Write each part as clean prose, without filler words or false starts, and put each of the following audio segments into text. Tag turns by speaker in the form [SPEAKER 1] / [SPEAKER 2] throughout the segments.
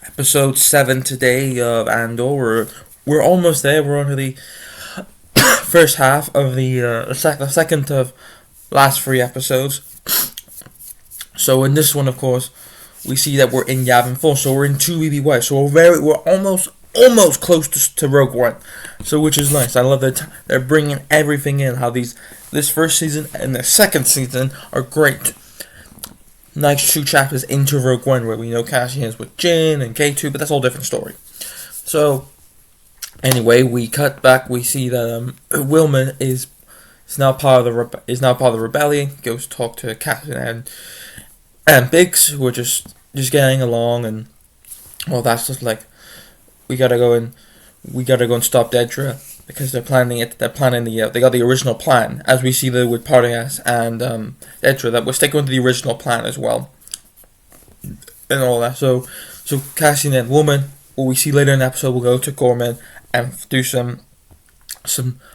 [SPEAKER 1] Episode 7 today of Andor. We're almost there. We're on to the first half of the second of last 3 episodes. So in this one, of course, we see that we're in Yavin 4. So we're in 2 BBY. So we're almost close to Rogue One. So which is nice. I love that they're bringing everything in. How this first season and the second season are great. Nice 2 chapters into Rogue One where we know Cassian is with Jin and K2, but that's all different story. So anyway, we cut back. We see that Wilman is now part of the rebellion. Goes talk to Cassian and Biggs, who are just getting along, and well, that's just like we gotta go and stop Dedra because they're planning it. They got the original plan, as we see there with Partagas and Dedra, that we're sticking with the original plan as well, and all that. So Cassian and Woman, what we see later in the episode, will go to Gorman and do some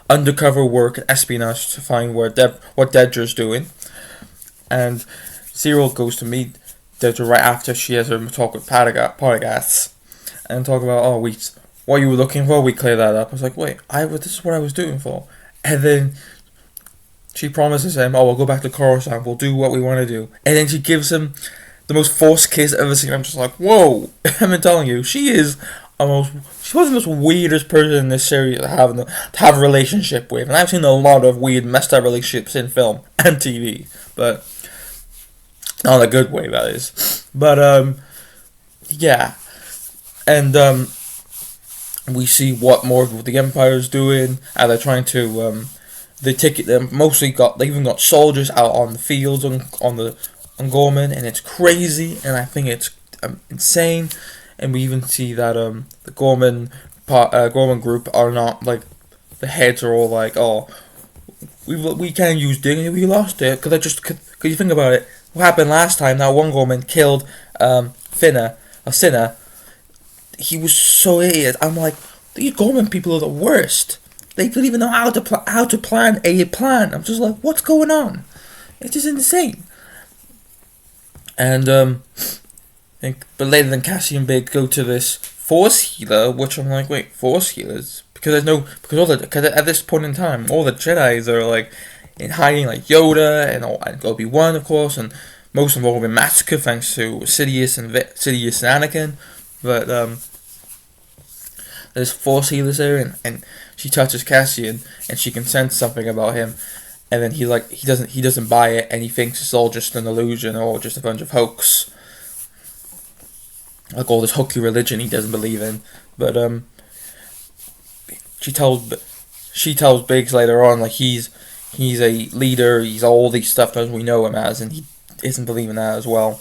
[SPEAKER 1] undercover work and espionage to find what Dedra's doing, and Cyril goes to meet Dedra right after she has her talk with Partagas and talk about what you were looking for. We clear that up. I was like, wait, this is what I was doing for. And then she promises him, we'll go back to Coruscant, we'll do what we want to do. And then she gives him the most forced kiss I've ever seen. I'm just like, whoa. I've been telling you, she was the most weirdest person in this series to have a relationship with. And I've seen a lot of weird, messed up relationships in film and TV. But not in a good way, that is. But, yeah. And, we see what more of the Empire's doing, and they're trying to they even got soldiers out on the fields on Gorman, and it's crazy, and I think it's insane. And we even see that the Gorman group are not like, the heads are all like, we can't use dignity, we lost it because you think about it, what happened last time? That one Gorman killed Cinna. He was so idiot. I'm like, these Gorman people are the worst. They don't even know how to plan a plan. I'm just like, what's going on? It's just insane. And but later than Cassie and Big go to this Force healer, which I'm like, wait, Force healers? Because at this point in time, all the Jedi's are like in hiding, like Yoda and Obi-Wan, of course, and most of them have been massacred thanks to Sidious and Anakin. But there's Force healers there, and she touches Cassian, and she can sense something about him, and then he doesn't buy it, and he thinks it's all just an illusion or just a bunch of hoax, like all this hooky religion he doesn't believe in. But she tells Biggs later on, like, he's a leader, he's all these stuff as we know him as, and he isn't believing that as well.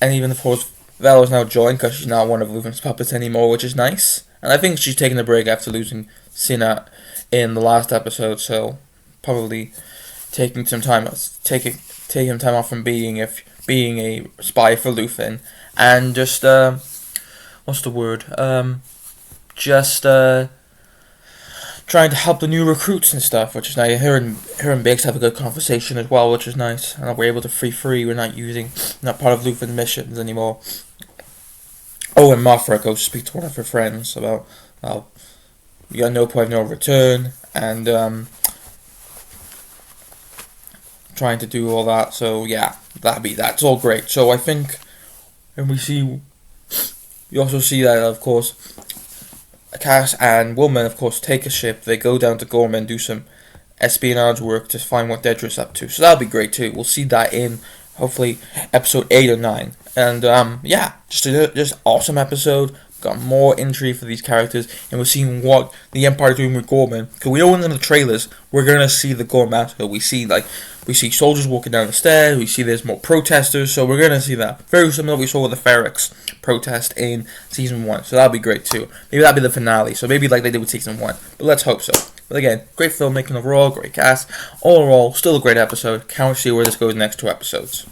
[SPEAKER 1] And even of course Vala's now joined because she's not one of Luthen's puppets anymore, which is nice. And I think she's taking a break after losing Cinna in the last episode, so probably taking time off from being a spy for Luthen, and just what's the word? Trying to help the new recruits and stuff, which is nice. Her and Biggs have a good conversation as well, which is nice. And we're able to free. We're not part of Luthen's missions anymore. Oh, and Mothra goes to speak to one of her friends about you got no point of no return, and trying to do all that. So yeah, that's all great. So I think, and we also see that, of course, Cass and Woman, of course, take a ship. They go down to Gorman, do some espionage work to find what Dedra's up to. So that'll be great too. We'll see that in hopefully episode 8 or 9. And just awesome episode. Got more intrigue for these characters, and we're seeing what the Empire is doing with Gorman. Because we know in the trailers we're gonna see the Gorman massacre. We see soldiers walking down the stairs. We see there's more protesters, so we're gonna see that. Very similar to what we saw with the Ferrex protest in season 1. So that'll be great too. Maybe that'll be the finale. So maybe like they did with season 1. But let's hope so. But again, great filmmaking overall, great cast. All in all, still a great episode. Can't wait to see where this goes next 2 episodes.